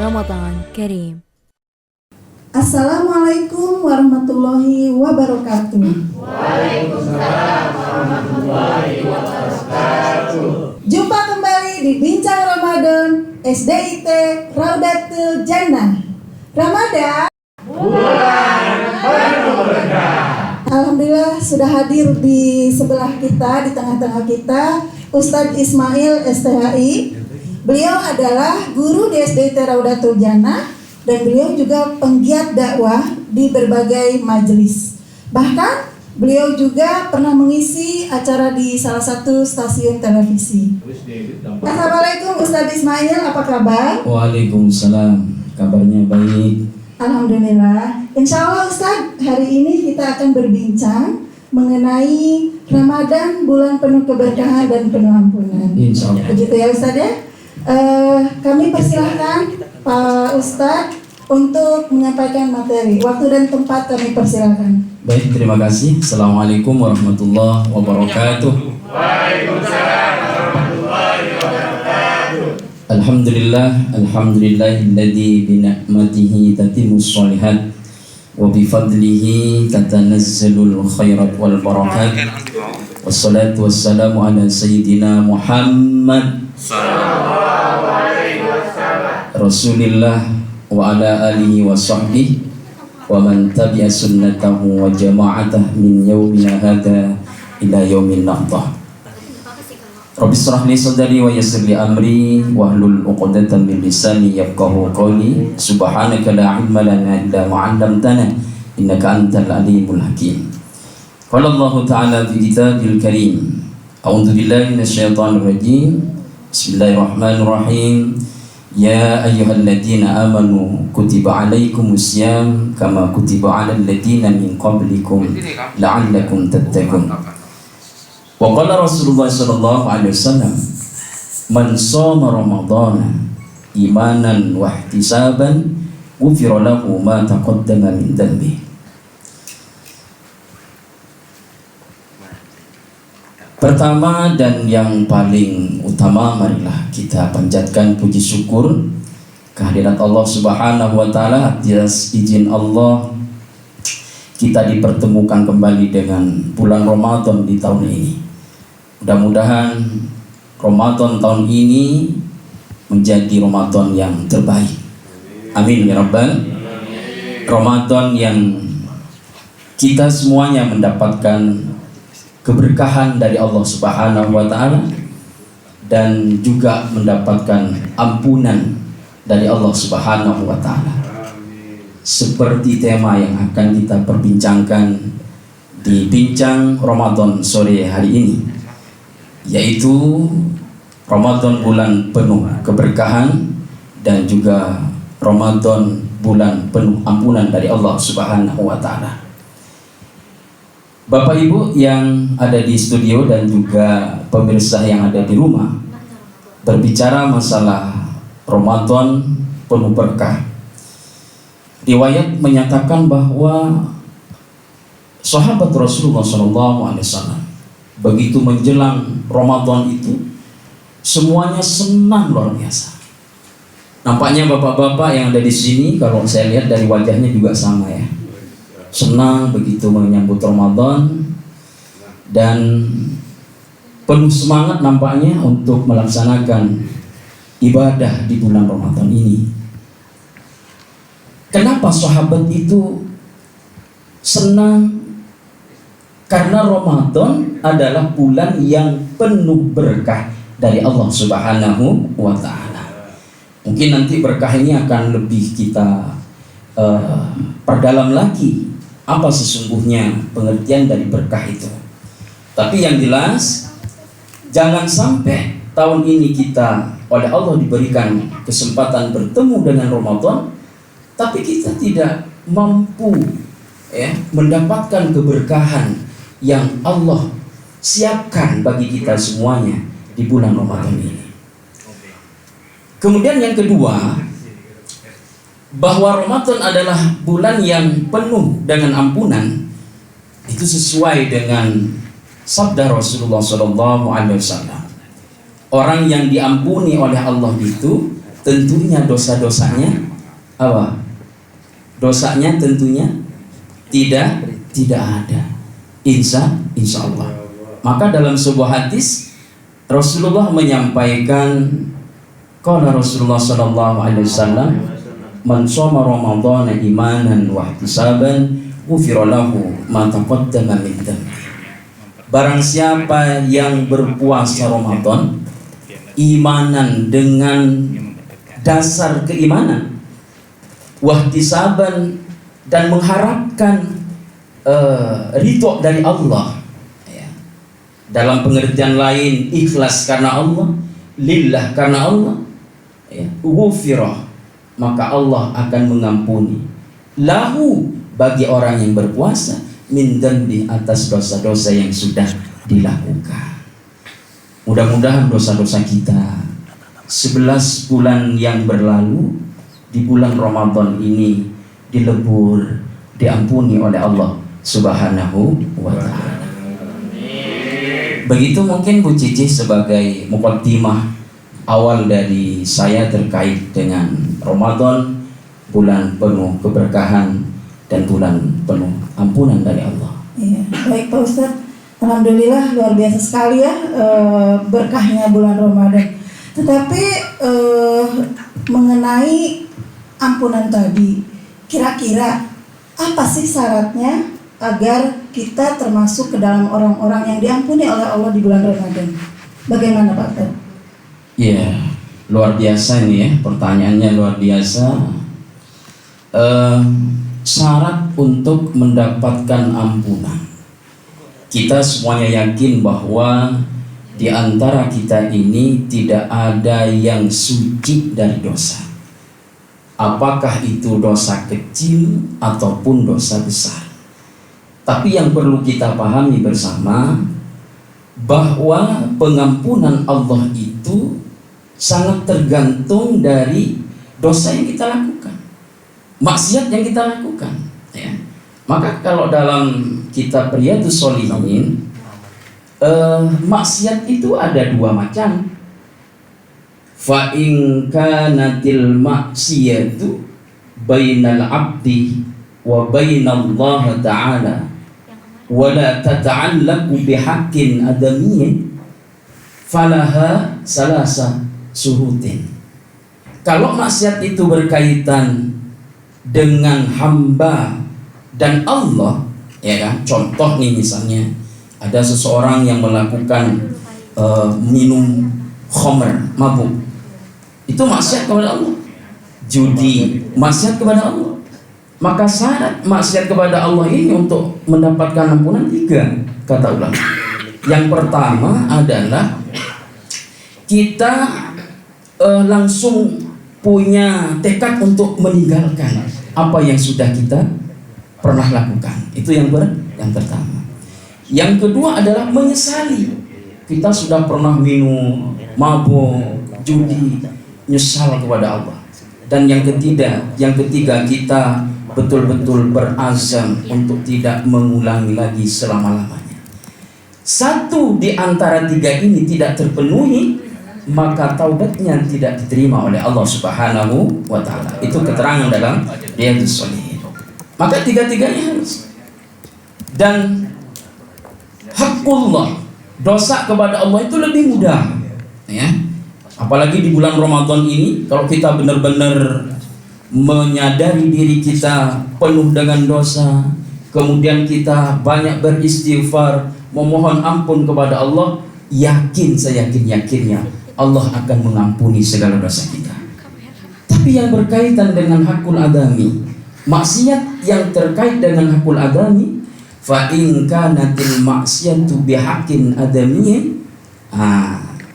Ramadan Kareem. Assalamualaikum warahmatullahi wabarakatuh. Waalaikumsalam warahmatullahi wabarakatuh. Jumpa kembali di Bincang Ramadan SDIT Raudatul Jannah. Ramadan Bulan penuh berkah. Alhamdulillah sudah hadir di sebelah kita, di tengah-tengah kita, Ustadz Ismail STHI. Beliau adalah guru di SDIT Raudatul Jannah dan beliau juga penggiat dakwah di berbagai majelis. Bahkan beliau juga pernah mengisi acara di salah satu stasiun televisi. Assalamualaikum Ustadz Ismail, apa kabar? Waalaikumsalam, kabarnya baik. Alhamdulillah. Insya Allah Ustadz, hari ini kita akan berbincang mengenai Ramadan, bulan penuh keberkahan dan penuh ampunan. Insya Allah. Begitu ya Ustadz ya. Kami persilahkan Pak Ustadz untuk menyampaikan materi. Waktu dan tempat kami persilahkan. Baik, terima kasih. Assalamualaikum warahmatullahi wabarakatuh. Waalaikumsalam warahmatullahi wabarakatuh. Alhamdulillahilladzi bi ni'matihi tatimmus shalihat wa bi fadlihi tatanazzalul khairat wal barakat. Wassalatu wassalamu ala sayyidina Muhammad Sallallahu alaihi wasallam. Rasulillah wa ala alihi wa sahbihi wa man tabi'a sunnatahu wa jama'atah min yaumina hadha ila yaumin nahdah. Rabbi shrah li sadri wa yassir li amri wa hlul 'uqdatam min lisani yafqahu qawli. Subhanaka la ilma lana illa ma 'allamtana innaka antal alimul hakim. Qala Allah ta'ala fi kitabil karim. A'udzu billahi minasyaitonir rajim. Bismillahirrahmanirrahim. Ya ayyuhalladzina amanu kutiba alaikumus syiyam kama kutiba alal ladzina min qablikum la'allakum tattaqun. Wa qala Rasulullah sallallahu alaihi wasallam, man shoma ramadhana imanan wa ihtisaban ghufira lahu ma taqaddama min dhanbi. Pertama dan yang paling utama, marilah kita panjatkan puji syukur kehadirat Allah Subhanahu wa taala. Atas izin Allah kita dipertemukan kembali dengan bulan Ramadan di tahun ini. Mudah-mudahan Ramadan tahun ini menjadi Ramadan yang terbaik. Amin ya rabbal. Ramadan yang kita semuanya mendapatkan keberkahan dari Allah Subhanahu wa taala dan juga mendapatkan ampunan dari Allah Subhanahu wa taala. Seperti tema yang akan kita perbincangkan di Bincang Ramadan sore hari ini, yaitu Ramadan bulan penuh keberkahan dan juga Ramadan bulan penuh ampunan dari Allah Subhanahu wa taala. Bapak Ibu yang ada di studio dan juga pemirsa yang ada di rumah, berbicara masalah Ramadan penuh berkah. Riwayat menyatakan bahwa sahabat Rasulullah SAW begitu menjelang Ramadan itu semuanya senang luar biasa. Nampaknya bapak-bapak yang ada di sini, kalau saya lihat dari wajahnya juga sama ya, senang begitu menyambut Ramadan dan penuh semangat nampaknya untuk melaksanakan ibadah di bulan Ramadan ini. Kenapa sahabat itu senang? Karena Ramadan adalah bulan yang penuh berkah dari Allah Subhanahu wa taala. Mungkin nanti berkah ini akan lebih kita perdalam lagi apa sesungguhnya pengertian dari berkah itu. Tapi yang jelas, jangan sampai tahun ini kita oleh Allah diberikan kesempatan bertemu dengan Ramadan, tapi kita tidak mampu mendapatkan keberkahan yang Allah siapkan bagi kita semuanya di bulan Ramadan ini. Kemudian yang kedua, bahwa Ramadan adalah bulan yang penuh dengan ampunan, itu sesuai dengan sabda Rasulullah SAW. Orang yang diampuni oleh Allah itu tentunya dosa-dosanya apa? Dosanya tentunya tidak ada. Insya Allah. Maka dalam sebuah hadis Rasulullah menyampaikan, qala Rasulullah sallallahu alaihi wasallam, man shoma ramadhana imanan wa ihtisaban ghufira lahu ma taqaddama min dhanbi. Barang siapa yang berpuasa Ramadan imanan dengan dasar keimanan, wahtisaban dan mengharapkan ridho dari Allah, ya. Dalam pengertian lain ikhlas karena Allah, lillah karena Allah, ya. Ghufirah, maka Allah akan mengampuni lahu bagi orang yang berpuasa min dzambi, atas dosa-dosa yang sudah dilakukan. Mudah-mudahan dosa-dosa kita 11 bulan yang berlalu di bulan Ramadan ini dilebur, diampuni oleh Allah Subhanahu wa ta'ala. Begitu mungkin Bu Cici sebagai muqaddimah awal dari saya terkait dengan Ramadan, bulan penuh keberkahan dan bulan penuh ampunan dari Allah. Iya, baik Pak Ustadz. Alhamdulillah luar biasa sekali ya berkahnya bulan Ramadan. Tetapi mengenai ampunan tadi, kira-kira apa sih syaratnya agar kita termasuk ke dalam orang-orang yang diampuni oleh Allah di bulan Ramadan? Bagaimana Pak Ustadz? Iya, luar biasa ini ya, pertanyaannya luar biasa. Syarat untuk mendapatkan ampunan, kita semuanya yakin bahwa di antara kita ini tidak ada yang suci dari dosa, apakah itu dosa kecil ataupun dosa besar. Tapi yang perlu kita pahami bersama bahwa pengampunan Allah itu sangat tergantung dari dosa yang kita lakukan, maksiat yang kita lakukan, ya. Maka kalau dalam kitab Riyadhus Shalihin, maksiat itu ada dua macam. Fa in kanatil maksiyatu bainal abdi wa bainallah ta'ala wa la tata'allaqu bihaqqin adamiyyin falaha salasa surutin. Kalau maksiat itu berkaitan dengan hamba dan Allah, ya kan? Contoh nih misalnya ada seseorang yang melakukan minum khamr, mabuk, itu maksiat kepada Allah. Judi, maksiat kepada Allah. Maka syarat maksiat kepada Allah ini untuk mendapatkan ampunan 3, kata ulama. Yang pertama adalah kita langsung punya tekad untuk meninggalkan apa yang sudah kita pernah lakukan. Itu yang pertama. Yang kedua adalah menyesali. Kita sudah pernah minum, mabuk, judi, nyesal kepada Allah. Dan yang ketiga kita betul-betul berazam untuk tidak mengulangi lagi selama-lamanya. Satu di antara 3 ini tidak terpenuhi, maka taubatnya tidak diterima oleh Allah Subhanahu wa ta'ala. Itu keterangan dalam Riyadhus Shalihin. Maka 3-tiganya harus. Dan hakullah, dosa kepada Allah itu lebih mudah, ya. Apalagi di bulan Ramadan ini, kalau kita benar-benar menyadari diri kita penuh dengan dosa, kemudian kita banyak beristighfar, memohon ampun kepada Allah, seyakin-yakinnya Allah akan mengampuni segala dosa kita. Tapi yang berkaitan dengan hakul adami, maksiat yang terkait dengan hakul adami, fa in kanatil maksiyatu bihaqqin adamiyyin,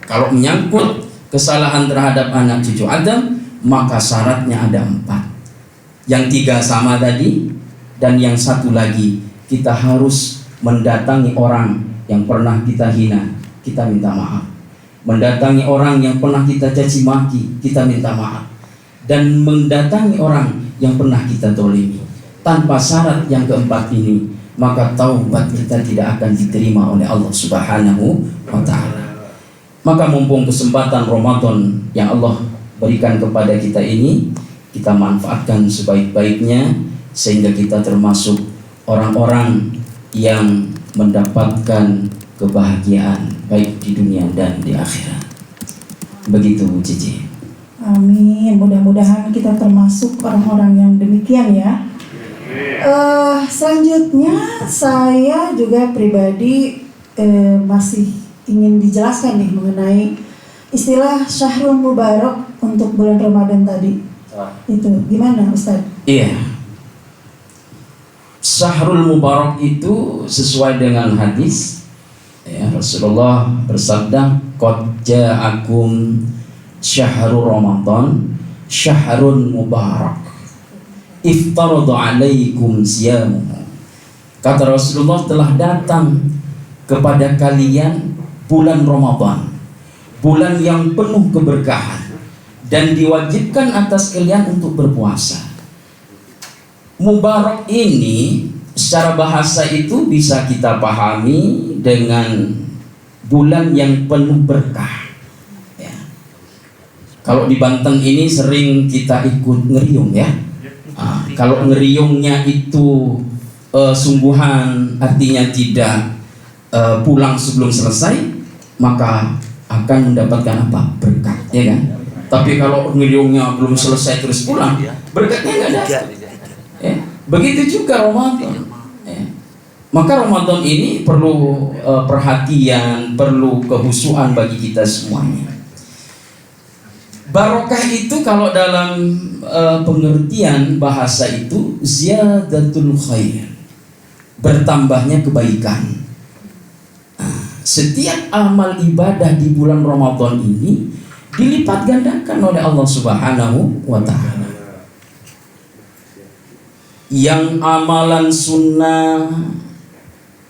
kalau menyangkut kesalahan terhadap anak cucu Adam, maka syaratnya ada 4. Yang 3 sama tadi, dan yang 1 lagi, kita harus mendatangi orang yang pernah kita hina, kita minta maaf. Mendatangi orang yang pernah kita caci maki, kita minta maaf. Dan mendatangi orang yang pernah kita dolimi. Tanpa syarat yang keempat ini, maka taubat kita tidak akan diterima oleh Allah Subhanahu wa ta'ala. Maka mumpung kesempatan Ramadan yang Allah berikan kepada kita ini kita manfaatkan sebaik-baiknya sehingga kita termasuk orang-orang yang mendapatkan kebahagiaan baik di dunia dan di akhirat. Begitu Bu Cici. Amin. Mudah-mudahan kita termasuk orang-orang yang demikian ya. Selanjutnya saya juga pribadi masih ingin dijelaskan nih mengenai istilah Syahrul Mubarak untuk bulan Ramadan tadi. Itu gimana Ustaz? Iya. Syahrul Mubarak itu sesuai dengan hadis ya, Rasulullah bersabda, "Qad ja'akum syahrul Ramadan syahrun mubarak iftaradu alaikum siyamuhu." Kata Rasulullah, telah datang kepada kalian bulan Ramadan, bulan yang penuh keberkahan, dan diwajibkan atas kalian untuk berpuasa. Mubarak ini secara bahasa itu bisa kita pahami dengan bulan yang penuh berkah ya. Kalau di Banten ini sering kita ikut ngeriung ya. Kalau ngeriungnya itu sungguhan, artinya tidak pulang sebelum selesai, maka akan mendapatkan apa? Berkat ya kan. Tapi kalau ngeriungnya belum selesai terus pulang, berkatnya nggak ada ya. Begitu juga Ramadan ya. Maka Ramadan ini perlu perhatian, perlu kehusuan bagi kita semuanya. Barokah itu kalau dalam pengertian bahasa itu ziyadatul khair, bertambahnya kebaikan. Setiap amal ibadah di bulan Ramadan ini dilipat gandakan oleh Allah Subhanahu wa ta'ala. Yang amalan sunnah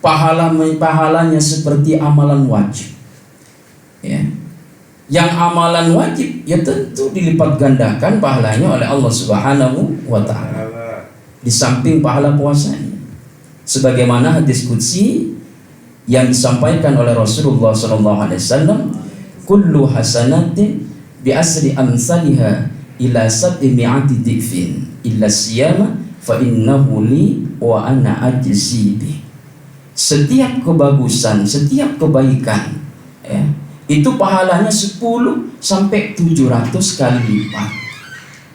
pahalanya seperti amalan wajib ya. Yang amalan wajib ya tentu dilipat gandakan pahalanya oleh Allah Subhanahu wa ta'ala, di samping pahala puasanya, sebagaimana hadis qudsi yang disampaikan oleh Rasulullah SAW, kullu hasanatin bi asri amsalha ila sab'imi'ati dhifin illa siyama fa innahu li wa ana ajzi bi. Setiap kebagusan, setiap kebaikan ya, itu pahalanya 10 sampai 700 kali lipat.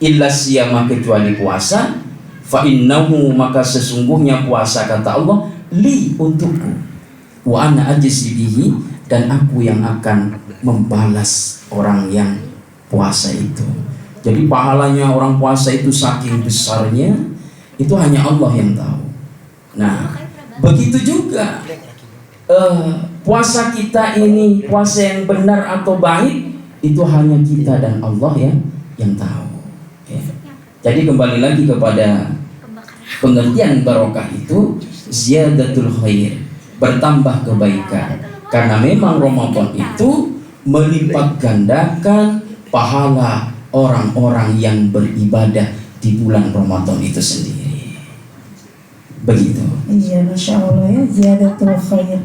Illa siyama, kecuali puasa, fa innahu, maka sesungguhnya puasa kata Allah, li, untukku, wa ana ajzi bihi, dan aku yang akan membalas orang yang puasa itu. Jadi pahalanya orang puasa itu saking besarnya, itu hanya Allah yang tahu. Nah, begitu juga puasa kita ini, puasa yang benar atau baik, itu hanya kita dan Allah yang tahu ya. Jadi kembali lagi kepada pengertian barokah itu ziyadatul khair, bertambah kebaikan. Karena memang Ramadan itu melipat gandakan pahala orang-orang yang beribadah di bulan Ramadan itu sendiri. Begitu. Iya, Masya Allah ya, ziyadatul khair.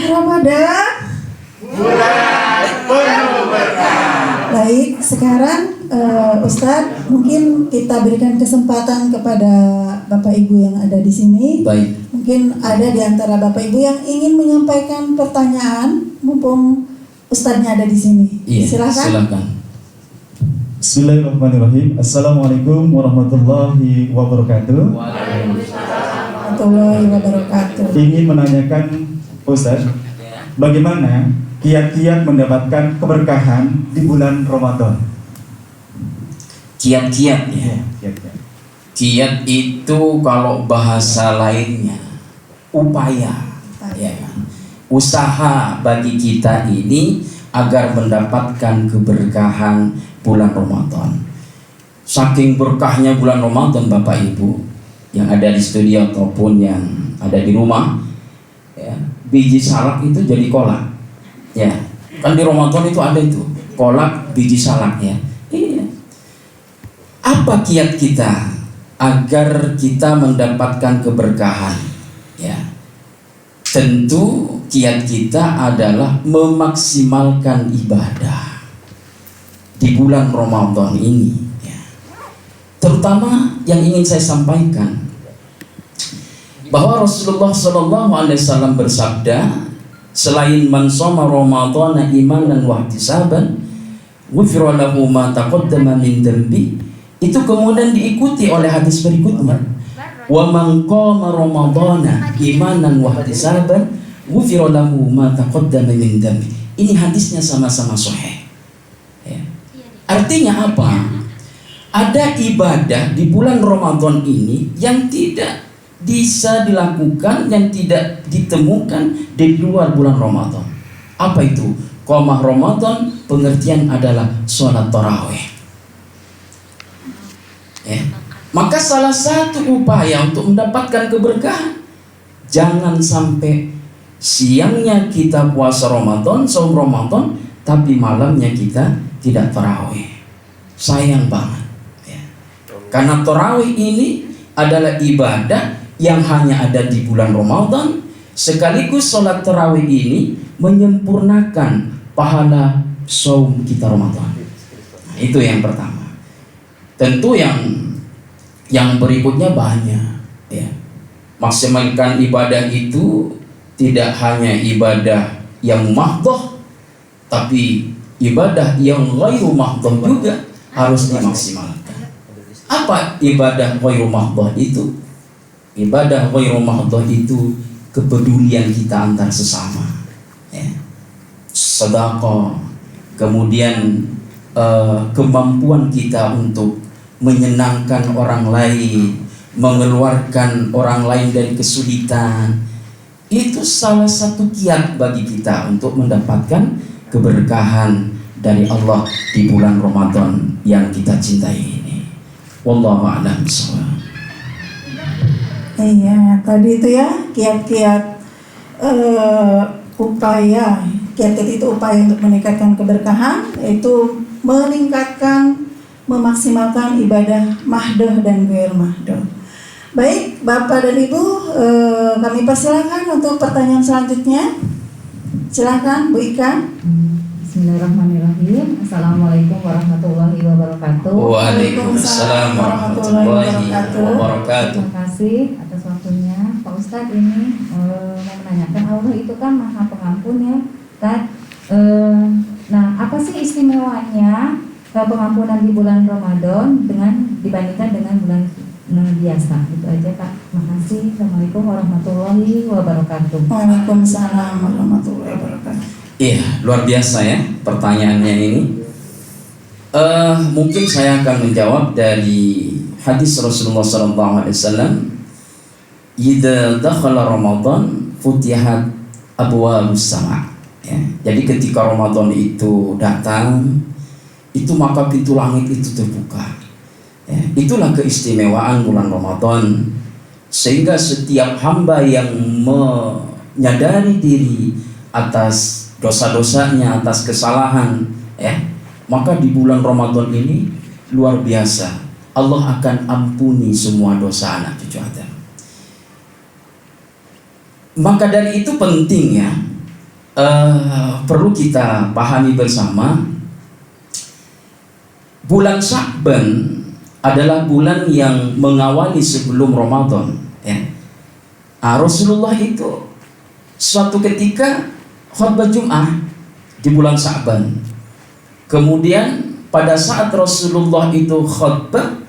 Ramadan Bulan penuh berkah. baik, sekarang Ustadz mungkin kita berikan kesempatan kepada Bapak Ibu yang ada di sini. Baik. Mungkin ada di antara Bapak Ibu yang ingin menyampaikan pertanyaan, mumpung Ustadznya ada di sini. Iya, Silakan. Bismillahirrahmanirrahim. Assalamualaikum warahmatullahi wabarakatuh. Warahmatullahi wabarakatuh. Ingin menanyakan Ustaz, bagaimana kiat-kiat mendapatkan keberkahan di bulan Ramadan? Kiat-kiat ya. Kiat-kiat. Kiat itu kalau bahasa lainnya upaya ya kan? Usaha bagi kita ini agar mendapatkan keberkahan bulan Ramadan. Saking berkahnya bulan Ramadan, Bapak Ibu yang ada di studio ataupun yang ada di rumah ya, biji salak itu jadi kolak ya. Kan di Ramadan itu ada itu kolak biji salak ya. Iya. Apa kiat kita agar kita mendapatkan keberkahan ya? Tentu kiat kita adalah memaksimalkan ibadah di bulan Ramadan ini, ya. Terutama yang ingin saya sampaikan bahwa Rasulullah SAW bersabda, selain man shoma Ramadhana imanan wa ihtisaban ghufira lahu ma taqaddama min dhanbi, itu kemudian diikuti oleh hadis berikutnya, wa man qama Ramadhana imanan wa ihtisaban ghufira lahu ma taqaddama min dhanbi. Ini hadisnya sama-sama sahih. Ya. Artinya apa? Ada ibadah di bulan Ramadan ini yang tidak bisa dilakukan, yang tidak ditemukan di luar bulan Ramadan. Apa itu? Qomah Ramadan pengertian adalah sholat tarawih. Ya. Maka salah satu upaya untuk mendapatkan keberkahan, jangan sampai siangnya kita puasa Ramadan, saum Ramadan, tapi malamnya kita tidak tarawih. Sayang banget. Ya. Karena tarawih ini adalah ibadah yang hanya ada di bulan Ramadan, sekaligus sholat tarawih ini menyempurnakan pahala saum kita Ramadan. Nah, itu yang pertama. Tentu yang berikutnya banyak, ya. Maksimalkan ibadah itu tidak hanya ibadah yang mahdhah, tapi ibadah yang ghairu mahdhah juga harus dimaksimalkan. Apa ibadah ghairu mahdhah itu? Ibadah ghairu mahdhah itu kepedulian kita antar sesama, ya. Sedekah, kemudian kemampuan kita untuk menyenangkan orang lain, mengeluarkan orang lain dari kesulitan, itu salah satu kiat bagi kita untuk mendapatkan keberkahan dari Allah di bulan Ramadan yang kita cintai ini. Wallahu a'lam bishawab. Iya, tadi itu ya kiat-kiat upaya itu upaya untuk meningkatkan keberkahan, yaitu meningkatkan, memaksimalkan ibadah mahdoh dan ghair mahdoh. Baik, Bapak dan Ibu, kami persilakan untuk pertanyaan selanjutnya. Silakan, Bu Ika. Bismillahirrahmanirrahim. Assalamualaikum warahmatullahi wabarakatuh. Waalaikumsalam warahmatullahi wabarakatuh. Terima kasih atas waktunya, Pak Ustadz. Ini mau menanyakan, Allah itu kan Maha Pengampun ya, Ustadz. Nah, apa sih istimewanya pengampunan di bulan Ramadan dibandingkan dengan bulan biasa? Itu aja, Pak. Terima kasih. Assalamualaikum warahmatullahi wabarakatuh. Waalaikumsalam warahmatullahi wabarakatuh. Iya, luar biasa ya pertanyaannya ini. Mungkin saya akan menjawab dari hadis Rasulullah SAW. Idza dakhala Ramadan futihat abwaabus sama'. Ya, jadi ketika Ramadan itu datang, itu maka pintu langit itu terbuka. Ya, itulah keistimewaan bulan Ramadan, sehingga setiap hamba yang menyadari diri atas dosa-dosanya, atas kesalahan, ya, maka di bulan Ramadan ini luar biasa, Allah akan ampuni semua dosa anak cucu Adam. Maka dari itu penting ya, perlu kita pahami bersama, bulan Sya'ban adalah bulan yang mengawali sebelum Ramadan, ya. Rasulullah itu suatu ketika khutbah Jum'ah di bulan Sya'ban. Kemudian pada saat Rasulullah itu khutbah,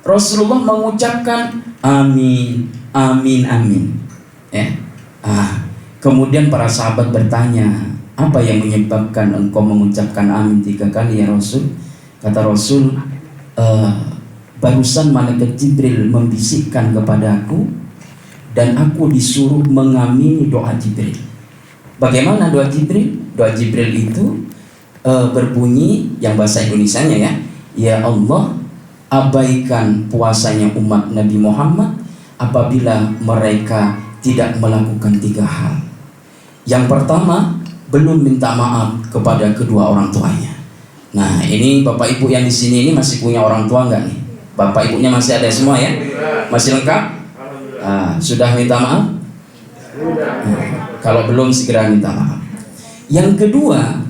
Rasulullah mengucapkan amin, amin, amin. Ya. Kemudian para sahabat bertanya, apa yang menyebabkan engkau mengucapkan amin 3 kali ya Rasul? Kata Rasul, barusan malaikat Jibril membisikkan kepadaku dan aku disuruh mengamini doa Jibril. Bagaimana doa Jibril? Doa Jibril itu berbunyi, yang bahasa Indonesianya ya, ya Allah, abaikan puasanya umat Nabi Muhammad apabila mereka tidak melakukan 3 hal. Yang pertama, belum minta maaf kepada kedua orang tuanya. Nah, ini Bapak Ibu yang di sini ini masih punya orang tua enggak nih? Bapak Ibunya masih ada semua ya? Masih lengkap? Sudah minta maaf? Kalau belum, segera minta maaf. Yang kedua,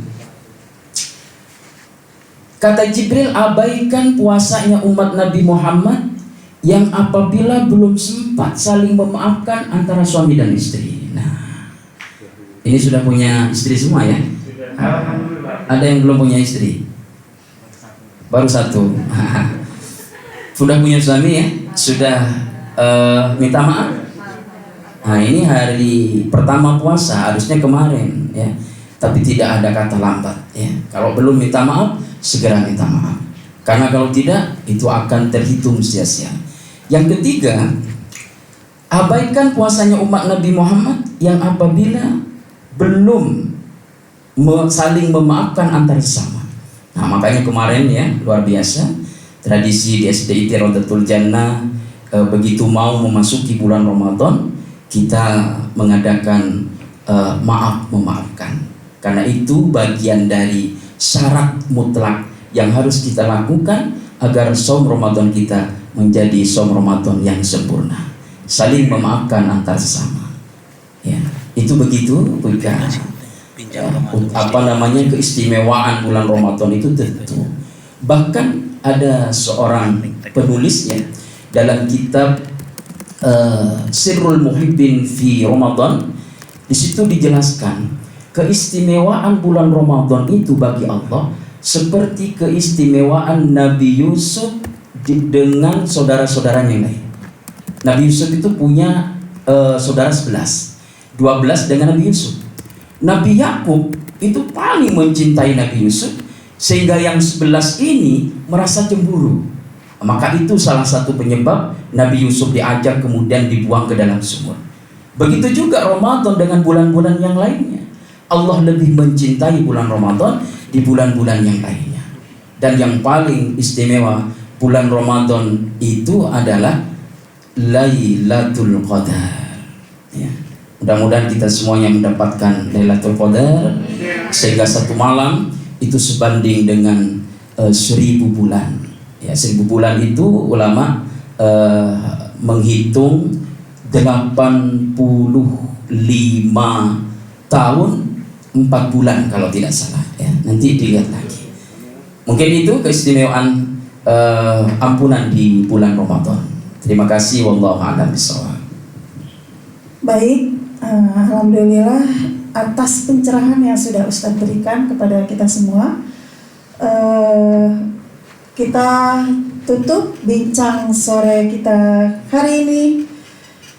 Kata Jibril, abaikan puasanya umat Nabi Muhammad yang apabila belum sempat saling memaafkan antara suami dan istri. Nah, ini sudah punya istri semua ya? Ada yang belum punya istri? Baru satu. Sudah punya suami ya? Sudah minta maaf? Nah, ini hari pertama puasa, harusnya kemarin ya. Tapi tidak ada kata lambat ya. Kalau belum minta maaf, segera minta maaf. Karena kalau tidak, itu akan terhitung sia-sia. Yang ketiga, abaikan puasanya umat Nabi Muhammad yang apabila belum saling memaafkan antar sesama. Nah, makanya kemarin ya, luar biasa tradisi di SDIT Raudatul Jannah, begitu mau memasuki bulan Ramadan, kita mengadakan maaf memaafkan. Karena itu bagian dari syarat mutlak yang harus kita lakukan agar saum Ramadan kita menjadi saum Ramadan yang sempurna. Saling memaafkan antar sesama. Ya, itu begitu bukan keistimewaan bulan Ramadan itu tentu. Bahkan ada seorang penulisnya dalam kitab Sirrul Muhibbin fi Ramadan, di situ dijelaskan keistimewaan bulan Ramadan itu bagi Allah seperti keistimewaan Nabi Yusuf dengan saudara-saudaranya yang lain. Nabi Yusuf itu punya saudara 11 dengan Nabi Yusuf. Nabi Yakub itu paling mencintai Nabi Yusuf, sehingga yang 11 ini merasa cemburu. Maka itu salah satu penyebab Nabi Yusuf diajak kemudian dibuang ke dalam sumur. Begitu juga Ramadan dengan bulan-bulan yang lainnya. Allah lebih mencintai bulan Ramadan di bulan-bulan yang lainnya. Dan yang paling istimewa bulan Ramadan itu adalah Lailatul Qadar. Ya. Mudah-mudahan kita semuanya mendapatkan Lailatul Qadar, sehingga satu malam itu sebanding dengan 1000 bulan. Ya, 1000 bulan itu ulama menghitung 85 tahun 4 bulan kalau tidak salah ya. Nanti dilihat lagi. Mungkin itu keistimewaan ampunan di bulan Ramadan. Terima kasih, wallahu a'lam bishawab. Baik, alhamdulillah atas pencerahan yang sudah Ustadz berikan kepada kita semua. Kita tutup bincang sore kita hari ini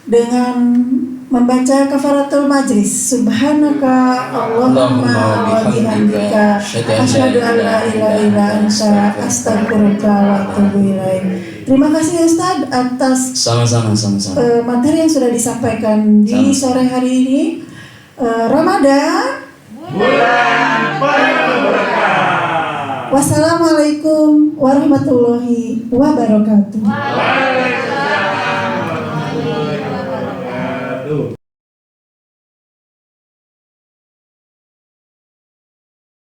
dengan membaca kafaratul majlis. Subhanaka Allahumma wa bihamdika asyhadu an la ilaha illa anta astaghfiruka wa atubu ilaik. Terima kasih Ustaz atas Sama-sama. materi yang sudah disampaikan di sore hari ini. Ramadan Bulan penuh berkah. Wassalamualaikum warahmatullahi wabarakatuh.